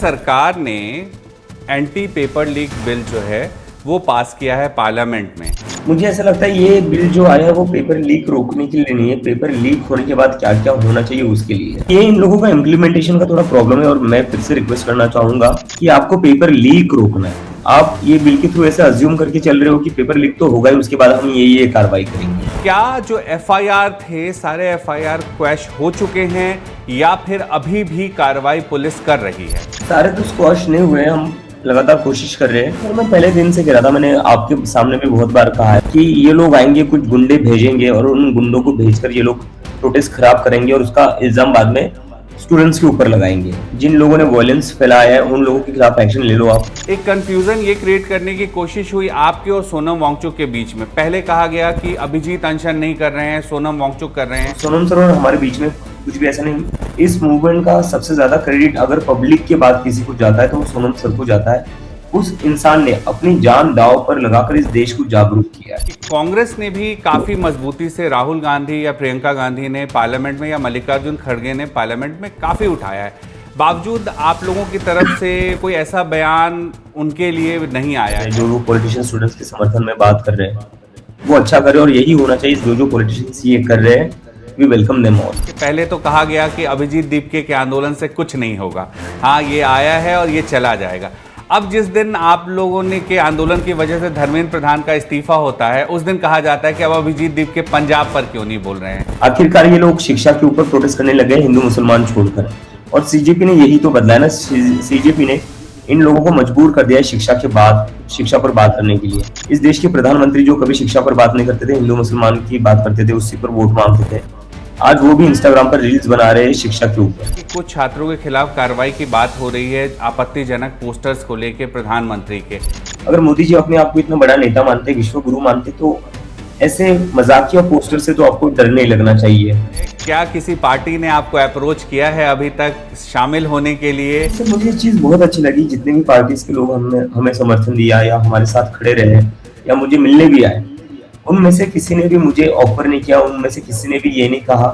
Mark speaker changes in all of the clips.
Speaker 1: सरकार ने anti paper leak bill जो है वो पास किया है पार्लियामेंट में।
Speaker 2: मुझे ऐसा लगता है ये बिल जो आया है वो पेपर लीक रोकने के लिए नहीं है, पेपर लीक होने के बाद क्या क्या होना चाहिए उसके लिए है। ये इन लोगों का इम्प्लीमेंटेशन का थोड़ा प्रॉब्लम है और मैं फिर से रिक्वेस्ट करना चाहूंगा कि आपको पेपर लीक रोकना है। आप ये बिल के थ्रू ऐसे अज्यूम करके चल रहे हो कि पेपर लीक तो होगा ही, उसके बाद हम ये कार्रवाई करेंगे।
Speaker 1: क्या जो एफआईआर थे सारे एफआईआर क्वैश हो चुके हैं या फिर अभी भी कार्रवाई पुलिस कर रही है?
Speaker 2: सारे तो स्क्वॉश नहीं हुए, हम लगातार कोशिश कर रहे हैं। और मैं पहले दिन से कह रहा था, मैंने आपके सामने भी बहुत बार कहा है कि ये लोग आएंगे, कुछ गुंडे भेजेंगे और उन गुंडों को भेजकर ये लोग प्रोटेस्ट खराब करेंगे और उसका इल्जाम बाद में स्टूडेंट्स के ऊपर लगाएंगे। जिन लोगों ने वायलेंस फैलाया है उन लोगों के खिलाफ एक्शन ले लो आप।
Speaker 1: एक कंफ्यूजन ये क्रिएट करने की कोशिश हुई आपके और सोनम वांगचुक के बीच में। पहले कहा गया कि अभिजीत अनशन नहीं कर रहे हैं, सोनम वांगचुक कर रहे हैं।
Speaker 2: सोनम सर और हमारे बीच में कुछ भी ऐसा नहीं। इस मूवमेंट का सबसे ज्यादा क्रेडिट अगर पब्लिक के बाद किसी को जाता है तो वो सोनम सर को जाता है। उस इंसान ने अपनी जान दांव पर लगाकर इस देश को जागरूक किया है।
Speaker 1: कांग्रेस ने भी काफी मजबूती से, राहुल गांधी या प्रियंका गांधी ने पार्लियामेंट में या मल्लिकार्जुन खड़गे ने पार्लियामेंट में काफी उठाया है, बावजूद आप लोगों की तरफ से कोई ऐसा बयान उनके लिए नहीं आया है।
Speaker 2: जो पॉलिटिशियन स्टूडेंट्स के समर्थन में बात कर रहे हैं वो अच्छा करे और यही होना चाहिए। जो पॉलिटिशियंस ये कर रहे हैं वी वेलकम देम ऑल।
Speaker 1: पहले तो कहा गया कि अभिजीत दीपके के आंदोलन से कुछ नहीं होगा, हाँ ये आया है और ये चला जाएगा। अब जिस दिन आप लोगों ने के आंदोलन की वजह से धर्मेंद्र प्रधान का इस्तीफा होता है, उस दिन कहा जाता है कि अब अभिजीत दीपके पंजाब पर क्यों नहीं बोल रहे हैं।
Speaker 2: आखिरकार ये लोग शिक्षा के ऊपर प्रोटेस्ट करने लगे हिंदू मुसलमान छोड़कर, और सीजेपी ने यही तो बदला है ना। सीजेपी ने इन लोगों को मजबूर कर दिया है शिक्षा पर बात करने के लिए। इस देश के प्रधानमंत्री जो कभी शिक्षा पर बात नहीं करते थे, हिंदू मुसलमान की बात करते थे, उसी पर वोट मांगते थे, आज वो भी इंस्टाग्राम पर रील्स बना रहे हैं शिक्षा के ऊपर।
Speaker 1: कुछ छात्रों के खिलाफ कार्रवाई की बात हो रही है आपत्तिजनक पोस्टर्स को लेकर प्रधानमंत्री के।
Speaker 2: अगर मोदी जी अपने आप को इतना बड़ा नेता मानते, विश्व गुरु मानते, तो ऐसे मजाकिया पोस्टर से तो आपको डर नहीं लगना चाहिए।
Speaker 1: क्या किसी पार्टी ने आपको अप्रोच किया है अभी तक शामिल होने के लिए?
Speaker 2: सर मुझे ये चीज बहुत अच्छी लगी, जितने भी पार्टीज के लोग हमें समर्थन दिया या हमारे साथ खड़े रहे या मुझे मिलने भी आए, उनमें से किसी ने भी मुझे ऑफर नहीं किया, उनमें से किसी ने भी ये नहीं कहा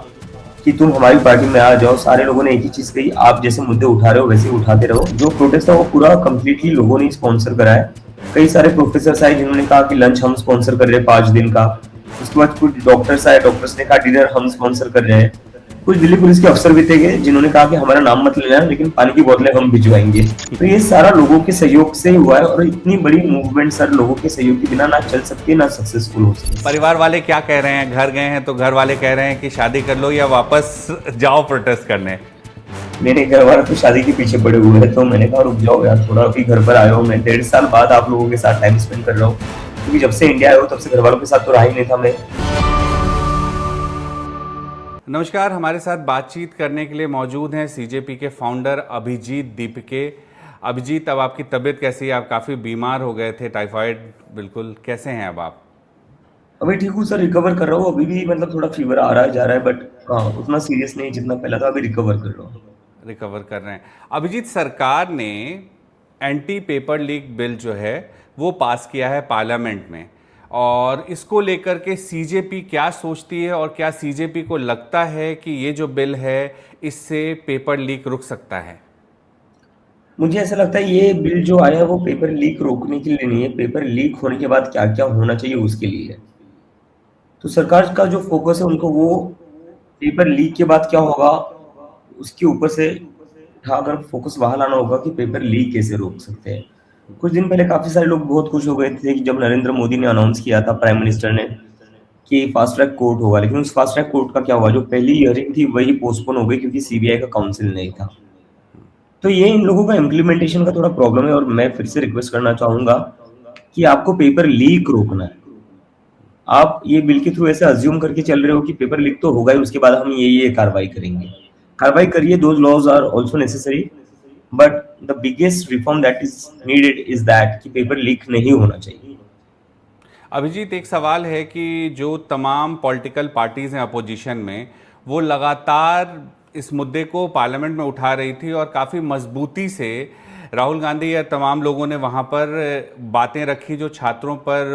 Speaker 2: कि तुम हमारी पार्टी में आ जाओ। सारे लोगों ने एक ही चीज कही, आप जैसे मुद्दे उठा रहे हो वैसे उठाते रहो। जो प्रोटेस्ट है वो पूरा कंप्लीटली लोगों ने स्पॉन्सर करा है। कई सारे प्रोफेसर आए जिन्होंने कहा कि लंच हम स्पॉन्सर कर रहे हैं 5 दिन का। उसके बाद कुछ डॉक्टर्स आए, डॉक्टर्स ने कहा डिनर हम स्पॉन्सर कर रहे हैं। कुछ दिल्ली पुलिस के अफसर भी थे जिन्होंने कहा कि हमारा नाम मत लेना लेकिन पानी की बोतलें हम भिजवाएंगे। तो ये सारा लोगों के सहयोग से हुआ है और इतनी बड़ी मूवमेंट सर लोगों के सहयोग के बिना ना चल सकती, ना सक्सेसफुल हो सकती।
Speaker 1: परिवार वाले क्या कह रहे हैं? घर गए हैं तो घर वाले कह रहे हैं कि शादी कर लो या वापस जाओ प्रोटेस्ट करने।
Speaker 2: मेरे घर वाले तो शादी के पीछे पड़े हुए हैं, तो मैंने कहा रुक जाओ यार, थोड़ा अभी घर पर आया हूँ मैं, 1.5 साल बाद आप लोगों के साथ टाइम स्पेंड कर रहा हूँ, क्योंकि जब से इंडिया आया हूँ तब से घर वालों के साथ तो रहा ही नहीं था मैं।
Speaker 1: नमस्कार, हमारे साथ बातचीत करने के लिए मौजूद हैं सीजेपी के फाउंडर अभिजीत दीपके। अभिजीत, अब आपकी तबीयत कैसी है? आप काफ़ी बीमार हो गए थे, टाइफाइड, बिल्कुल, कैसे हैं अब आप?
Speaker 2: अभी ठीक हूँ सर, रिकवर कर रहा हूँ। अभी भी मतलब थोड़ा फीवर आ रहा है जा रहा है, बट उतना सीरियस नहीं जितना पहला था। अभी रिकवर कर रहा हूँ।
Speaker 1: रिकवर कर रहे हैं। अभिजीत, सरकार ने एंटी पेपर लीक बिल जो है वो पास किया है पार्लियामेंट में, और इसको लेकर के सीजेपी क्या सोचती है और क्या सीजेपी को लगता है कि ये जो बिल है इससे पेपर लीक रुक सकता है?
Speaker 2: मुझे ऐसा लगता है ये बिल जो आया है वो पेपर लीक रोकने के लिए नहीं है, पेपर लीक होने के बाद क्या क्या होना चाहिए उसके लिए है। तो सरकार का जो फोकस है उनको वो पेपर लीक के बाद क्या होगा उसके ऊपर से उठाकर फोकस वहां लाना होगा कि पेपर लीक कैसे रोक सकते हैं। कुछ दिन पहले काफी सारे लोग बहुत खुश हो गए थे कि जब नरेंद्र मोदी ने अनाउंस किया था, प्राइम मिनिस्टर ने, कि फास्ट ट्रैक कोर्ट होगा, लेकिन उस फास्ट ट्रैक कोर्ट का क्या हुआ? जो पहली हियरिंग थी वही पोस्टपोन हो गई क्योंकि सीबीआई का काउंसिल नहीं था। तो ये इन लोगों का इम्प्लीमेंटेशन का थोड़ा प्रॉब्लम है और मैं फिर से रिक्वेस्ट करना चाहूंगा कि आपको पेपर लीक रोकना है। आप ये बिल के थ्रू ऐसे अज्यूम करके चल रहे हो कि पेपर लीक तो होगा ही, उसके बाद हम ये कार्रवाई करेंगे। कार्रवाई करिए, those laws are also necessary, but the biggest reform that is needed is that कि पेपर लीक नहीं होना चाहिए।
Speaker 1: अभिजीत, एक सवाल है कि जो तमाम पॉलिटिकल पार्टीज़ हैं अपोजिशन में, वो लगातार इस मुद्दे को पार्लियामेंट में उठा रही थी और काफ़ी मजबूती से राहुल गांधी या तमाम लोगों ने वहाँ पर बातें रखी जो छात्रों पर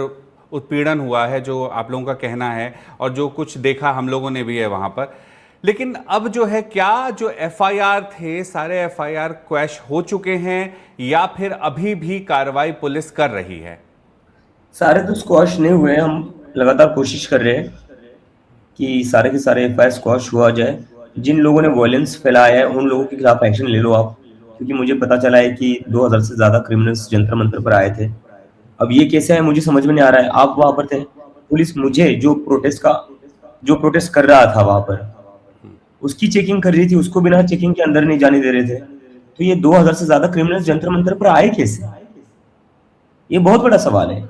Speaker 1: उत्पीड़न हुआ है, जो आप लोगों का कहना है, और जो कुछ देखा हम लोगों ने भी है वहाँ पर। लेकिन अब जो है, क्या जो एफआईआर थे सारे एफआईआर क्वैश हो चुके हैं या फिर अभी भी कार्रवाई पुलिस कर रही है?
Speaker 2: सारे तो स्क्वॉश नहीं हुए, हम लगातार कोशिश कर रहे हैं कि सारे के सारे एफआईआर स्क्वॉश हुआ जाए। जिन लोगों ने वॉयलेंस फैलाया है उन लोगों के खिलाफ एक्शन ले लो आप, क्योंकि मुझे पता चला है कि 2000 से ज्यादा क्रिमिनल्स जंतर मंतर पर आए थे। अब ये कैसे है मुझे समझ में नहीं आ रहा है। आप वहां पर थे, पुलिस मुझे जो प्रोटेस्ट कर रहा था वहां पर उसकी चेकिंग कर रही थी, उसको बिना चेकिंग के अंदर नहीं जाने दे रहे थे। तो ये 2000 से ज्यादा क्रिमिनल्स जंतर मंतर पर आए कैसे? ये बहुत बड़ा सवाल है।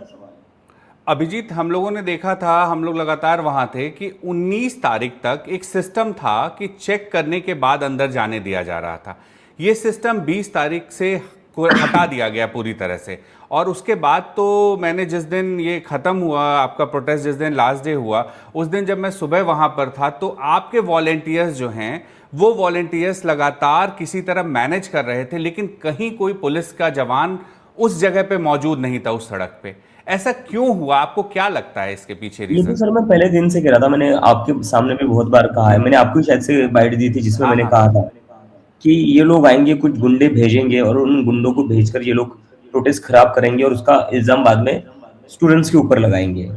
Speaker 1: अभिजीत, हम लोगों ने देखा था, हम लोग लगातार वहां थे कि 19 तारीख तक एक सिस्टम था कि चेक करने के बाद अंदर जाने दिया जा रहा था। ये सिस्टम 20 तारीख से हटा दिया गया पूरी तरह से। और उसके बाद तो मैंने जिस दिन ये ख़त्म हुआ, आपका प्रोटेस्ट जिस दिन लास्ट डे हुआ, उस दिन जब मैं सुबह वहाँ पर था तो आपके वॉलेंटियर्स जो हैं वो वॉलेंटियर्स लगातार किसी तरह मैनेज कर रहे थे, लेकिन कहीं कोई पुलिस का जवान उस जगह पे मौजूद नहीं था, उस सड़क पे। ऐसा क्यों हुआ? आपको क्या लगता है इसके पीछे
Speaker 2: ये तो
Speaker 1: रीज़न?
Speaker 2: सर मैं पहले दिन से कह रहा था, मैंने आपके सामने भी बहुत बार कहा है, मैंने आपको शायद से बाइट दी थी जिसमें
Speaker 1: हाँ
Speaker 2: मैंने
Speaker 1: हाँ
Speaker 2: कहा
Speaker 1: हाँ।
Speaker 2: था कि ये लोग आएंगे, कुछ गुंडे भेजेंगे और उन गुंडों को भेजकर ये लोग प्रोटेस्ट खराब करेंगे और उसका इल्जाम बाद में स्टूडेंट्स के ऊपर लगाएंगे।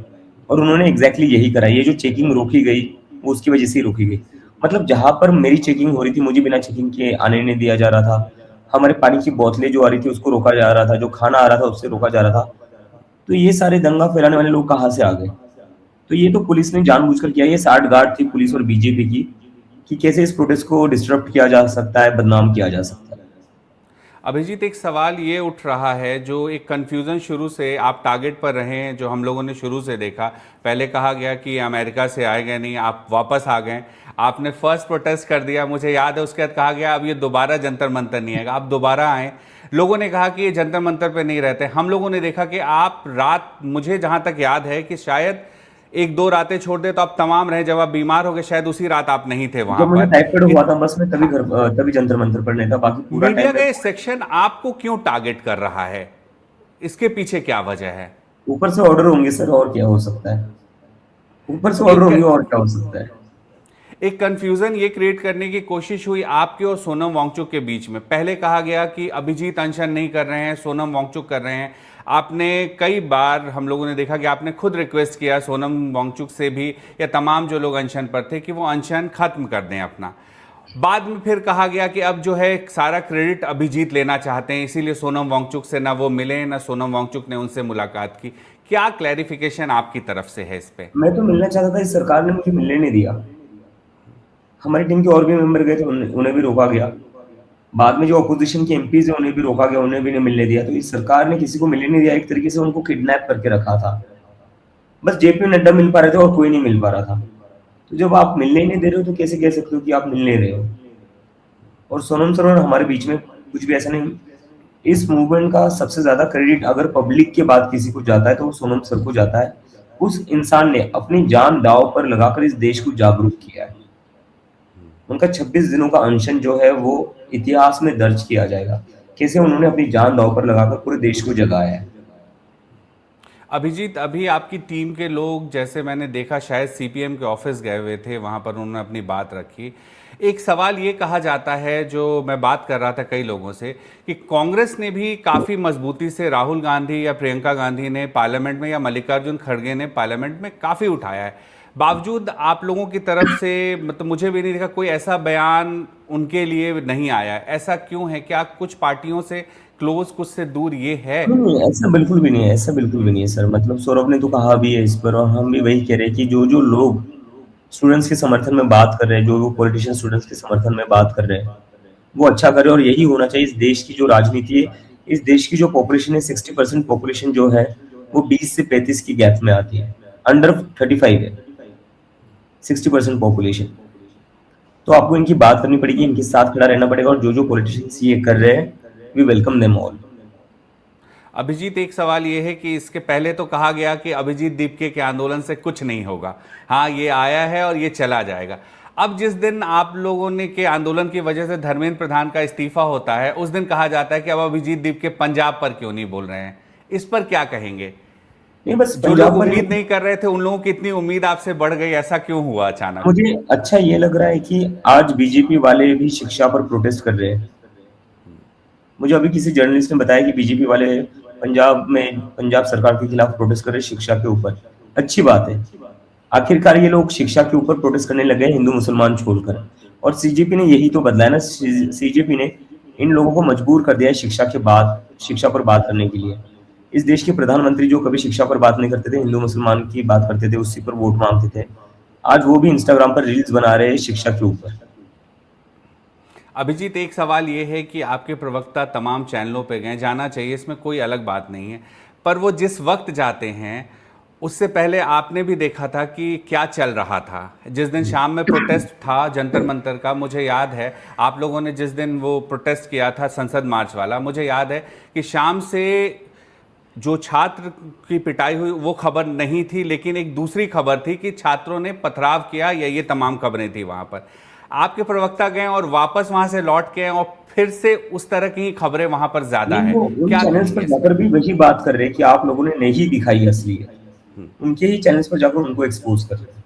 Speaker 2: और उन्होंने एग्जैक्टली यही करा। ये जो चेकिंग रोकी गई वो उसकी वजह से ही रोकी गई। मतलब जहां पर मेरी चेकिंग हो रही थी मुझे बिना चेकिंग के आने नहीं दिया जा रहा था। हमारे पानी की बोतलें जो आ रही थी उसको रोका जा रहा था, जो खाना आ रहा था उससे रोका जा रहा था। तो ये सारे दंगा फैलाने वाले लोग कहाँ से आ गए? तो ये तो पुलिस ने जानबूझकर किया। ये साठ गार्ड थी पुलिस और बीजेपी की कि कैसे इस प्रोटेस्ट को डिस्टर्ब किया जा सकता है, बदनाम किया जा सकता है।
Speaker 1: अभिजीत, एक सवाल ये उठ रहा है, जो एक कन्फ्यूज़न शुरू से आप टारगेट पर रहे हैं, जो हम लोगों ने शुरू से देखा। पहले कहा गया कि अमेरिका से आएंगे नहीं, आप वापस आ गए। आपने फर्स्ट प्रोटेस्ट कर दिया, मुझे याद है। उसके बाद कहा गया अब ये दोबारा जंतर मंतर नहीं आएगा, आप दोबारा आए। लोगों ने कहा कि ये जंतर मंतर पे नहीं रहते। हम लोगों ने देखा कि आप रात, मुझे जहाँ तक याद है कि शायद एक दो रातें छोड़ दे तो आप तमाम रहे। जब आप बीमार हो गए शायद उसी रात आप नहीं थे वहाँ
Speaker 2: जब मुझे
Speaker 1: पर।
Speaker 2: टाइफाइड हुआ था बस मैं
Speaker 1: हाँ,
Speaker 2: तभी जंतर मंतर पर नहीं था, बाकी पूरा
Speaker 1: मीडिया
Speaker 2: टाइम
Speaker 1: का
Speaker 2: मैं
Speaker 1: ये सेक्शन आपको क्यों टारगेट कर रहा है? इसके पीछे क्या वजह है?
Speaker 2: ऊपर से ऑर्डर होंगे सर, और क्या हो सकता है? ऊपर से ऑर्डर
Speaker 1: एक
Speaker 2: होंगे और क्या हो सकता है?
Speaker 1: एक कंफ्यूजन ये क्रिएट करने की कोशिश हुई आपके और सोनम वांगचुक के बीच में। पहले कहा गया कि अभिजीत अनशन नहीं कर रहे हैं, सोनम वांगचुक कर रहे हैं। आपने कई बार, हम लोगों ने देखा कि आपने खुद रिक्वेस्ट किया सोनम वांगचुक से भी, या तमाम जो लोग अनशन पर थे, कि वो अनशन खत्म कर दें अपना। बाद में फिर कहा गया कि अब जो है सारा क्रेडिट अभिजीत लेना चाहते हैं, इसीलिए सोनम वांगचुक से ना वो मिले, ना सोनम वांगचुक ने उनसे मुलाकात की। क्या क्लैरिफिकेशन आपकी तरफ से है इस पे?
Speaker 2: मैं तो मिलना चाहता था, इस सरकार ने मुझे मिलने नहीं दिया। हमारी टीम के और भी मेंबर गए थे, उन्हें भी रोका गया। बाद में जो अपोजिशन के एमपीज है उन्हें भी रोका गया, उन्हें भी नहीं मिलने दिया। तो इस सरकार ने किसी को मिलने नहीं दिया, एक तरीके से उनको किडनैप करके रखा था। बस जेपी नड्डा मिल पा रहे थे और कोई नहीं मिल पा रहा था। तो जब आप मिलने ही नहीं दे रहे हो तो कैसे कह सकते हो कि आप मिल नहीं रहे हो? और सोनम सर और हमारे बीच में कुछ भी ऐसा नहीं। इस मूवमेंट का सबसे ज्यादा क्रेडिट अगर पब्लिक के बाद किसी को जाता है तो वो सोनम सर को जाता है। उस इंसान ने अपनी जान दांव पर लगाकर इस देश को जागरूक किया है। उनका 26 दिनों का अनशन जो है वो इतिहास में दर्ज किया जाएगा, कैसे उन्होंने अपनी जान दांव पर लगाकर पूरे देश को जगाया है।
Speaker 1: अभिजीत, अभी आपकी टीम के लोग, जैसे मैंने देखा, शायद सीपीएम के ऑफिस गए हुए थे, वहां पर उन्होंने अपनी बात रखी। एक सवाल ये कहा जाता है, जो मैं बात कर रहा था कई लोगों से, कि कांग्रेस ने भी काफ़ी मजबूती से, राहुल गांधी या प्रियंका गांधी ने पार्लियामेंट में, या मल्लिकार्जुन खड़गे ने पार्लियामेंट में काफ़ी उठाया है। बावजूद आप लोगों की तरफ से, मतलब मुझे भी नहीं देखा कोई ऐसा बयान उनके लिए नहीं आया। ऐसा क्यों है? क्या कुछ पार्टियों से क्लोज, कुछ से दूर ये है?
Speaker 2: नहीं नहीं, ऐसा बिल्कुल भी नहीं है, ऐसा बिल्कुल भी नहीं है सर। मतलब सौरभ ने तो कहा भी है इस पर, और हम भी वही कह रहे हैं कि जो जो लोग स्टूडेंट्स के समर्थन में बात कर रहे हैं, जो वो पॉलिटिशियन स्टूडेंट्स के समर्थन में बात कर रहे हैं, वो अच्छा करे। और यही होना चाहिए। इस देश की जो राजनीति है, इस देश की जो पॉपुलेशन है, 60% पॉपुलेशन जो है वो 20 से 35 की गैप में आती है। अंडर 35 है 60% पॉपुलेशन। तो आपको इनकी बात करनी पड़ेगी, इनके साथ खड़ा रहना पड़ेगा। और जो जो पॉलिटिशियंस ये कर रहे हैं, we welcome them all.
Speaker 1: Abhijit, एक सवाल ये है कि इसके पहले तो कहा गया कि अभिजीत दीपके के आंदोलन से कुछ नहीं होगा, हाँ ये आया है और ये चला जाएगा। अब जिस दिन आप लोगों ने के आंदोलन की वजह से धर्मेंद्र प्रधान का इस्तीफा होता है, उस दिन कहा जाता है कि अब अभिजीत दीपके पंजाब पर क्यों नहीं बोल रहे हैं। इस पर क्या कहेंगे?
Speaker 2: नहीं, बस
Speaker 1: जो लोग
Speaker 2: पंजाब पर
Speaker 1: उम्मीद
Speaker 2: नहीं।
Speaker 1: नहीं कर रहे थे उन लोगों की इतनी उम्मीद आपसे बढ़ गई, ऐसा क्यों हुआ अचानक?
Speaker 2: मुझे अच्छा ये लग रहा है कि आज बीजेपी वाले भी शिक्षा पर प्रोटेस्ट कर रहे हैं। मुझे अभी किसी जर्नलिस्ट ने बताया कि बीजेपी वाले पंजाब सरकार के खिलाफ प्रोटेस्ट कर रहे हैं शिक्षा के ऊपर। अच्छी बात है। आखिरकार ये लोग शिक्षा के ऊपर प्रोटेस्ट करने लगे हैं, हिंदू मुसलमान छोड़कर। और सीजेपी ने यही तो बदला है ना। सीजेपी ने इन लोगों को मजबूर कर दिया है शिक्षा पर बात करने के लिए। इस देश के प्रधानमंत्री जो कभी शिक्षा पर बात नहीं करते थे, हिंदू मुसलमान की बात करते थे, उसी पर वोट मांगते थे, आज वो भी इंस्टाग्राम पर रील्स बना रहे हैं शिक्षा के ऊपर।
Speaker 1: अभिजीत, एक सवाल ये है कि आपके प्रवक्ता तमाम चैनलों पे गए, जाना चाहिए, इसमें कोई अलग बात नहीं है, पर वो जिस वक्त जाते हैं उससे पहले आपने भी देखा था कि क्या चल रहा था। जिस दिन शाम में प्रोटेस्ट था जंतर मंतर का, मुझे याद है आप लोगों ने जिस दिन वो प्रोटेस्ट किया था संसद मार्च वाला, मुझे याद है कि शाम से जो छात्र की पिटाई हुई वो खबर नहीं थी, लेकिन एक दूसरी खबर थी कि छात्रों ने पथराव किया, या ये तमाम खबरें थी वहां पर। आपके प्रवक्ता गए और वापस वहां से लौट के आए और फिर से उस तरह की खबरें वहां पर ज्यादा
Speaker 2: नहीं,
Speaker 1: है।
Speaker 2: वो उन
Speaker 1: क्या
Speaker 2: चैनल्स
Speaker 1: कहेंगे
Speaker 2: पर
Speaker 1: इस
Speaker 2: जाकर
Speaker 1: पर?
Speaker 2: भी वही बात कर रहे हैं कि आप लोगों ने नहीं दिखाई असलियत। उनके ही चैनल्स पर जाकर उनको एक्सपोज कर रहे हैं।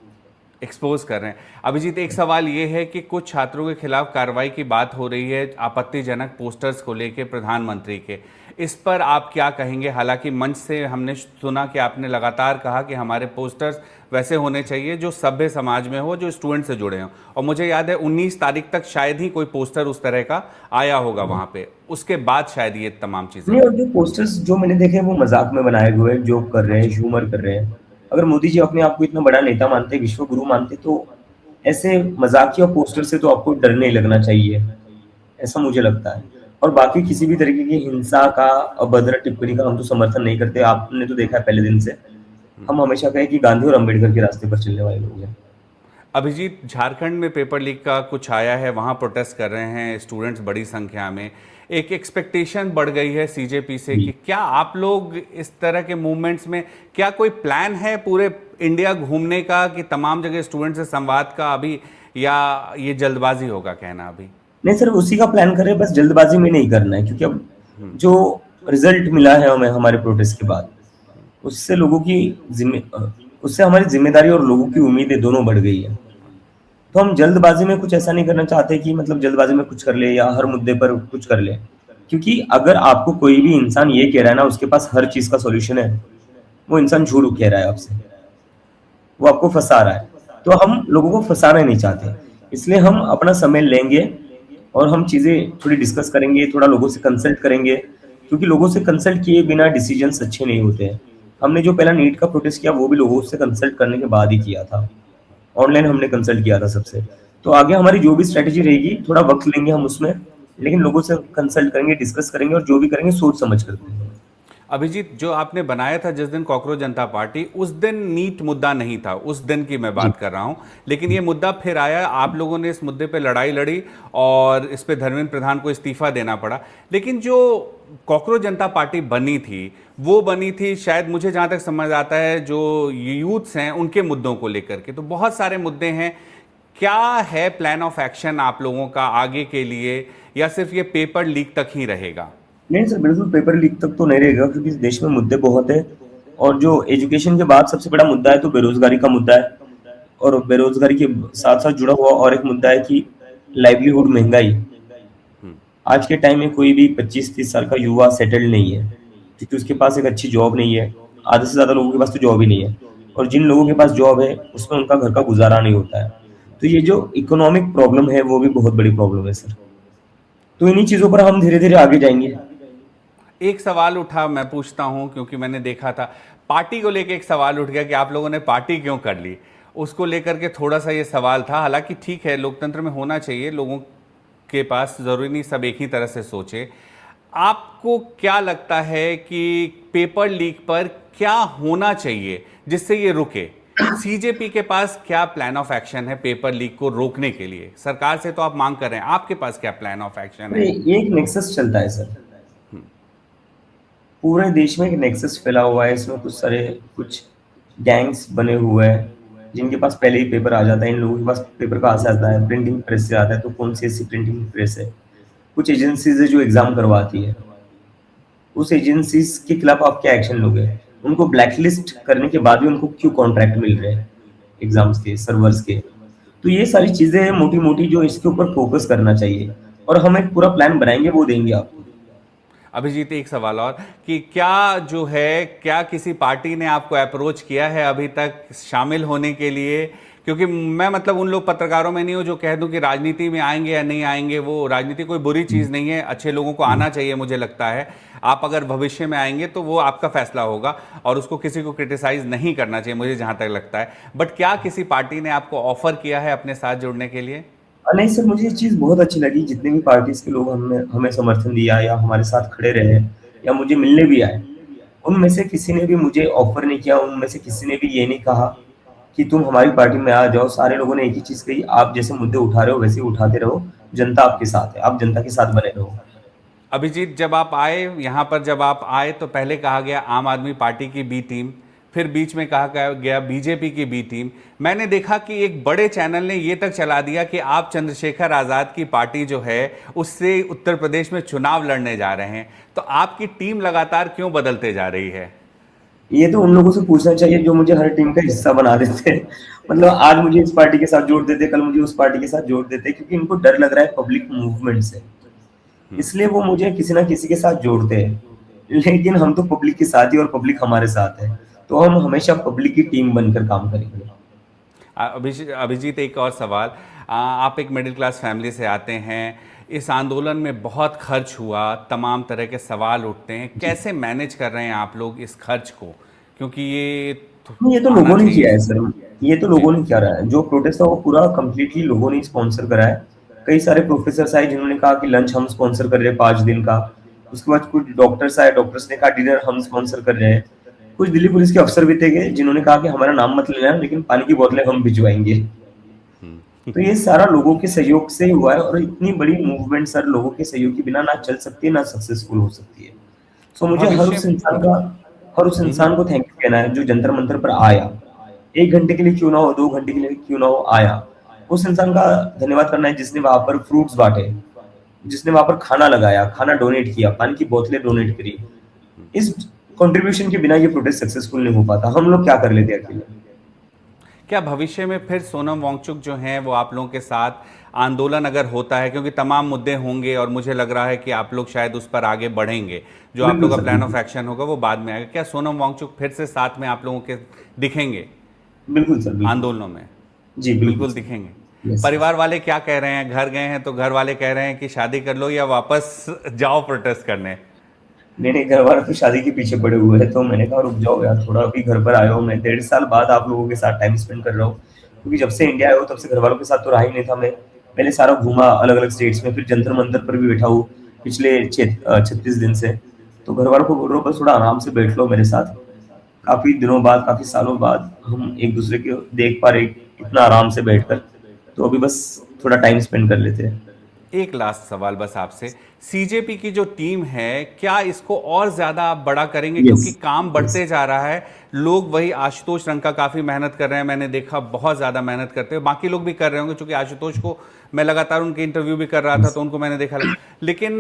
Speaker 1: एक्सपोज कर रहे हैं। अभिजीत, एक सवाल ये है कि कुछ छात्रों के खिलाफ कार्रवाई की बात हो रही है आपत्तिजनक पोस्टर्स को लेकर प्रधानमंत्री के, इस पर आप क्या कहेंगे? हालांकि मंच से हमने सुना कि आपने लगातार कहा कि हमारे पोस्टर्स वैसे होने चाहिए जो सभ्य समाज में हो, जो स्टूडेंट से जुड़े हों, और मुझे याद है 19 तारीख तक शायद ही कोई पोस्टर उस तरह का आया होगा वहां पे, उसके बाद शायद ये तमाम चीजें
Speaker 2: नहीं,
Speaker 1: हुई।
Speaker 2: और जो पोस्टर्स जो मैंने देखे हैं वो मजाक में बनाए हुए हैं, जोक कर रहे हैं,
Speaker 1: अच्छा।
Speaker 2: ह्यूमर कर रहे हैं। अगर मोदी जी अपने आप को इतना बड़ा नेता मानते, विश्व गुरु मानते, तो ऐसे मजाकिया पोस्टर से तो आपको डर नहीं लगना चाहिए, ऐसा मुझे लगता है। और बाकी किसी भी तरीके की हिंसा का, अभद्र टिप्पणी का हम तो समर्थन नहीं करते। आपने तो देखा है पहले दिन से हम हमेशा कहे कि गांधी और अम्बेडकर के रास्ते पर चलने वाले लोग हैं।
Speaker 1: अभिजीत, झारखंड में पेपर लीक का कुछ आया है, वहाँ प्रोटेस्ट कर रहे हैं स्टूडेंट्स बड़ी संख्या में। एक एक्सपेक्टेशन बढ़ गई है सीजेपी से
Speaker 2: जी।
Speaker 1: कि क्या आप लोग इस तरह के मूवमेंट्स में, क्या कोई प्लान है पूरे इंडिया घूमने का कि तमाम जगह स्टूडेंट से संवाद का अभी, या ये जल्दबाजी होगा कहना अभी?
Speaker 2: नहीं सर, उसी का प्लान करें, बस जल्दबाजी में नहीं करना है, क्योंकि अब जो रिजल्ट मिला है हमें हमारे प्रोटेस्ट के बाद, उससे लोगों की जिम्मे उससे हमारी जिम्मेदारी और लोगों की उम्मीदें दोनों बढ़ गई है। तो हम जल्दबाजी में कुछ ऐसा नहीं करना चाहते कि मतलब जल्दबाजी में कुछ कर ले या हर मुद्दे पर कुछ कर ले। क्योंकि अगर आपको कोई भी इंसान ये कह रहा है ना उसके पास हर चीज का सॉल्यूशन है, वो इंसान झूठ कह रहा है आपसे, वो आपको फंसा रहा है। तो हम लोगों को फंसाना नहीं चाहते, इसलिए हम अपना समय लेंगे और हम चीजें थोड़ी डिस्कस करेंगे, थोड़ा लोगों से कंसल्ट करेंगे, क्योंकि लोगों से कंसल्ट किए बिना डिसीजंस अच्छे नहीं होते हैं। हमने जो पहला नीट का प्रोटेस्ट किया वो भी लोगों से कंसल्ट करने के बाद ही किया था। ऑनलाइन हमने कंसल्ट किया था सबसे। तो आगे हमारी जो भी स्ट्रेटेजी रहेगी, थोड़ा वक्त लेंगे हम उसमें, लेकिन लोगों से कंसल्ट करेंगे, डिस्कस करेंगे, और जो भी करेंगे सोच समझ कर करेंगे।
Speaker 1: अभिजीत, जो आपने बनाया था जिस दिन कॉकरोच जनता पार्टी, उस दिन नीट मुद्दा नहीं था, उस दिन की मैं
Speaker 2: जी।
Speaker 1: बात कर रहा हूं, लेकिन ये मुद्दा फिर आया, आप लोगों ने इस मुद्दे पे लड़ाई लड़ी और इस पे धर्मेंद्र प्रधान को इस्तीफा देना पड़ा। लेकिन जो कॉकरोच जनता पार्टी बनी थी, वो बनी थी शायद, मुझे जहां तक समझ आता है, जो यूथ्स हैं उनके मुद्दों को लेकर के, तो बहुत सारे मुद्दे हैं। क्या है प्लान ऑफ एक्शन आप लोगों का आगे के लिए, या सिर्फ ये पेपर लीक तक ही रहेगा?
Speaker 2: नहीं सर, बिल्कुल पेपर लीक तक तो नहीं रहेगा, क्योंकि इस देश में मुद्दे बहुत है। और जो एजुकेशन के बाद सबसे बड़ा मुद्दा है तो बेरोजगारी का मुद्दा है। और बेरोजगारी के साथ साथ जुड़ा हुआ और एक मुद्दा है कि लाइवलीहुड, महंगाई। आज के टाइम में कोई भी 25-30 साल का युवा सेटल्ड नहीं है, क्योंकि उसके पास एक अच्छी जॉब नहीं है। आधे से ज्यादा लोगों के पास तो जॉब ही नहीं है, और जिन लोगों के पास जॉब है उसमें उनका घर का गुजारा नहीं होता है। तो ये जो इकोनॉमिक प्रॉब्लम है वो भी बहुत बड़ी प्रॉब्लम है सर। तो इन्हीं चीजों पर हम धीरे धीरे आगे जाएंगे।
Speaker 1: एक सवाल उठा, मैं पूछता हूं क्योंकि मैंने देखा था पार्टी को लेकर, एक सवाल उठ गया कि आप लोगों ने पार्टी क्यों कर ली, उसको लेकर के थोड़ा सा ये सवाल था। हालांकि ठीक है, लोकतंत्र में होना चाहिए, लोगों के पास जरूरी नहीं सब एक ही तरह से सोचे। आपको क्या लगता है कि पेपर लीक पर क्या होना चाहिए जिससे ये रुके? सीजेपी के पास क्या प्लान ऑफ एक्शन है पेपर लीक को रोकने के लिए? सरकार से तो आप मांग कर रहे हैं, आपके पास क्या प्लान ऑफ एक्शन है?
Speaker 2: एक नेक्सस चलता है सर, पूरे देश में एक नेक्सस फैला हुआ है। इसमें कुछ गैंग्स बने हुए हैं जिनके पास पहले ही पेपर आ जाता है। इन लोगों के पास पेपर कहाँ से आता है? प्रिंटिंग प्रेस से आता है। तो कौन सी ऐसी प्रिंटिंग प्रेस है? कुछ एजेंसीज है जो एग्जाम करवाती है, उस एजेंसीज के खिलाफ आप क्या एक्शन लोगे? उनको ब्लैकलिस्ट करने के बाद भी उनको क्यों कॉन्ट्रैक्ट मिल रहे हैं एग्जाम्स के, सर्वर्स के। तो ये सारी चीजें मोटी मोटी जो इसके ऊपर फोकस करना चाहिए, और हम एक पूरा प्लान बनाएंगे, वो देंगे आपको।
Speaker 1: अभिजीत, एक सवाल और कि क्या जो है, क्या किसी पार्टी ने आपको अप्रोच किया है अभी तक शामिल होने के लिए? क्योंकि मैं मतलब उन लोग पत्रकारों में नहीं हूँ जो कह दूं कि राजनीति में आएंगे या नहीं आएंगे। वो राजनीति कोई बुरी चीज़ नहीं है, अच्छे लोगों को आना चाहिए मुझे लगता है। आप अगर भविष्य में आएंगे तो वो आपका फैसला होगा और उसको किसी को क्रिटिसाइज नहीं करना चाहिए मुझे जहाँ तक लगता है। बट क्या किसी पार्टी ने आपको ऑफर किया है अपने साथ जुड़ने के लिए?
Speaker 2: नहीं सर, मुझे ये चीज़ बहुत अच्छी लगी, जितने भी पार्टीज के लोग हमें हमें समर्थन दिया या हमारे साथ खड़े रहे या मुझे मिलने भी आए, उनमें से किसी ने भी मुझे ऑफर नहीं किया, उनमें से किसी ने भी ये नहीं कहा कि तुम हमारी पार्टी में आ जाओ। सारे लोगों ने एक ही चीज़ कही, आप जैसे मुद्दे उठा रहे हो वैसे ही उठाते रहो, जनता आपके साथ है, आप जनता के साथ बने रहो।
Speaker 1: अभिजीत, जब आप आए यहाँ पर, जब आप आए तो पहले कहा गया आम आदमी पार्टी की बी टीम, फिर बीच में कहा गया बीजेपी की बी टीम। मैंने देखा कि एक बड़े चैनल ने ये तक चला दिया कि आप चंद्रशेखर आज़ाद की पार्टी जो है उससे उत्तर प्रदेश में चुनाव लड़ने जा रहे हैं। तो आपकी टीम लगातार क्यों बदलते जा रही है?
Speaker 2: ये तो उन लोगों से पूछना चाहिए जो मुझे हर टीम का हिस्सा बना देते हैं। मतलब आज मुझे इस पार्टी के साथ जोड़ देते, कल मुझे उस पार्टी के साथ जोड़ देते, क्योंकि इनको डर लग रहा है पब्लिक मूवमेंट से, इसलिए वो मुझे किसी ना किसी के साथ जोड़ते हैं। लेकिन हम तो पब्लिक के साथ ही, और पब्लिक हमारे साथ है, तो हम हमेशा पब्लिक की टीम बनकर काम करेंगे।
Speaker 1: अभिजीत, एक और सवाल। आप एक मिडिल क्लास फैमिली से आते हैं, इस आंदोलन में बहुत खर्च हुआ, तमाम तरह के सवाल उठते हैं,
Speaker 2: जी।
Speaker 1: कैसे मैनेज कर रहे हैं आप लोग इस खर्च को? क्योंकि
Speaker 2: ये तो
Speaker 1: आना
Speaker 2: लोगों ने
Speaker 1: चाहिए।
Speaker 2: किया है सर, ये तो
Speaker 1: जी।
Speaker 2: लोगों ने किया रहा है। जो प्रोटेस्ट था वो पूरा कंप्लीटली लोगों ने स्पॉन्सर करा है। कई सारे प्रोफेसर्स आए जिन्होंने कहा कि लंच हम स्पॉन्सर कर रहे हैं 5 दिन का। उसके बाद कुछ डॉक्टर्स आए, डॉक्टर्स ने कहा डिनर हम स्पॉन्सर कर रहे हैं। कुछ दिल्ली पुलिस के अफसर भी थे गए जिन्होंने कहा कि हमारा नाम मत लेना, लेकिन पानी की बोतलें हम भिजवाएंगे। तो ये सारा लोगों के सहयोग से ही हुआ है, और इतनी बड़ी मूवमेंट सर लोगों के सहयोग के बिना ना चल सकती है, ना सक्सेसफुल हो सकती है। सो मुझे
Speaker 1: भविष्य में।
Speaker 2: हर उस इंसान को थैंक यू कहना है जो जंतर मंतर पर आया, 1 घंटे के लिए क्यों ना हो, 2 घंटे के लिए क्यों ना हो, आया। उस इंसान का धन्यवाद करना है जिसने वहां पर फ्रूट्स बांटे, जिसने वहां पर खाना लगाया, खाना डोनेट किया, पानी की बोतलें डोनेट करी। इस कंट्रीब्यूशन के बिना ये प्रोटेस्ट सक्सेसफुल नहीं हो पाता। हम लोग क्या कर लेते अकेले।
Speaker 1: क्या भविष्य में फिर सोनम वांगचुक जो हैं वो आप लोगों के साथ आंदोलन अगर होता है, क्योंकि तमाम मुद्दे होंगे और मुझे लग रहा है कि आप लोग शायद उस पर आगे बढ़ेंगे, जो आप
Speaker 2: बिल्कुल
Speaker 1: लोग का
Speaker 2: सर,
Speaker 1: प्लान ऑफ
Speaker 2: बिल्कुल।
Speaker 1: एक्शन होगा वो बाद में आएगा, क्या सोनम वांगचुक फिर से साथ में आप लोगों के दिखेंगे
Speaker 2: बिल्कुल सर, बिल्कुल।
Speaker 1: आंदोलनों में?
Speaker 2: जी बिल्कुल
Speaker 1: बिल्कुल
Speaker 2: सर।
Speaker 1: दिखेंगे।
Speaker 2: Yes yes.
Speaker 1: परिवार वाले क्या कह रहे हैं? घर गए हैं तो घर वाले कह रहे हैं कि शादी कर लो या वापस जाओ प्रोटेस्ट करने?
Speaker 2: नहीं नहीं, घर वाले तो शादी के पीछे पड़े हुए हैं, तो मैंने कहा रुक जाओ यार थोड़ा, अभी घर पर आया हूँ मैं, 1.5 साल बाद आप लोगों के साथ टाइम स्पेंड कर रहा हूँ। क्योंकि जब से इंडिया आया हूँ तब से घर वालों के साथ तो रहा ही नहीं था मैं। पहले सारा घूमा अलग अलग स्टेट्स में, फिर जंतर मंतर पर भी बैठा हूँ पिछले 36 दिन से। तो घर वालों को बोल रहा हूँ बस थोड़ा आराम से बैठ लो मेरे साथ। काफी दिनों बाद, काफी सालों बाद हम एक दूसरे को देख पा रहे इतना आराम से बैठकर। तो अभी बस थोड़ा टाइम स्पेंड कर लेते हैं।
Speaker 1: एक लास्ट सवाल बस आपसे, सीजेपी की जो टीम है क्या इसको और ज्यादा आप बड़ा करेंगे?
Speaker 2: यस
Speaker 1: क्योंकि काम
Speaker 2: यस।
Speaker 1: बढ़ते जा रहा है, लोग वही आशुतोष रंका काफी मेहनत कर रहे हैं, मैंने देखा बहुत ज्यादा मेहनत करते हैं, बाकी लोग भी कर रहे होंगे, क्योंकि आशुतोष को मैं लगातार उनके इंटरव्यू भी कर रहा था तो उनको मैंने देखा। लेकिन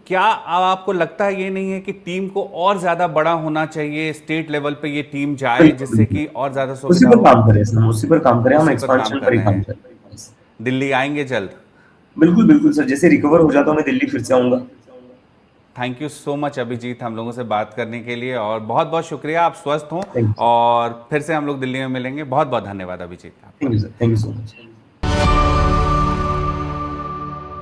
Speaker 1: क्या आपको लगता है ये नहीं है कि टीम को और ज्यादा बड़ा होना चाहिए, स्टेट लेवल पे ये टीम जाए
Speaker 2: बिल्कुल
Speaker 1: जिससे
Speaker 2: बिल्कुल।
Speaker 1: कि और ज्यादा
Speaker 2: उसी
Speaker 1: सुविधा
Speaker 2: पर
Speaker 1: हो?
Speaker 2: काम करें सर, उसी पर काम करें, हम
Speaker 1: उसी पर काम
Speaker 2: एक्सपेंशन
Speaker 1: कर
Speaker 2: पर ही
Speaker 1: रहे
Speaker 2: काम
Speaker 1: हैं।
Speaker 2: करें। Yes।
Speaker 1: दिल्ली आएंगे जल्द?
Speaker 2: बिल्कुल बिल्कुल सर, जैसे रिकवर हो जाता हूँ मैं दिल्ली फिर से आऊंगा।
Speaker 1: Thank you so much Abhijit, हम लोगों से बात करने के लिए, और बहुत बहुत शुक्रिया। आप स्वस्थ हों
Speaker 2: थैंक यू।
Speaker 1: और फिर से हम लोग दिल्ली में मिलेंगे। बहुत बहुत धन्यवाद अभिजीत आपका।
Speaker 2: Thank you sir, thank you so much.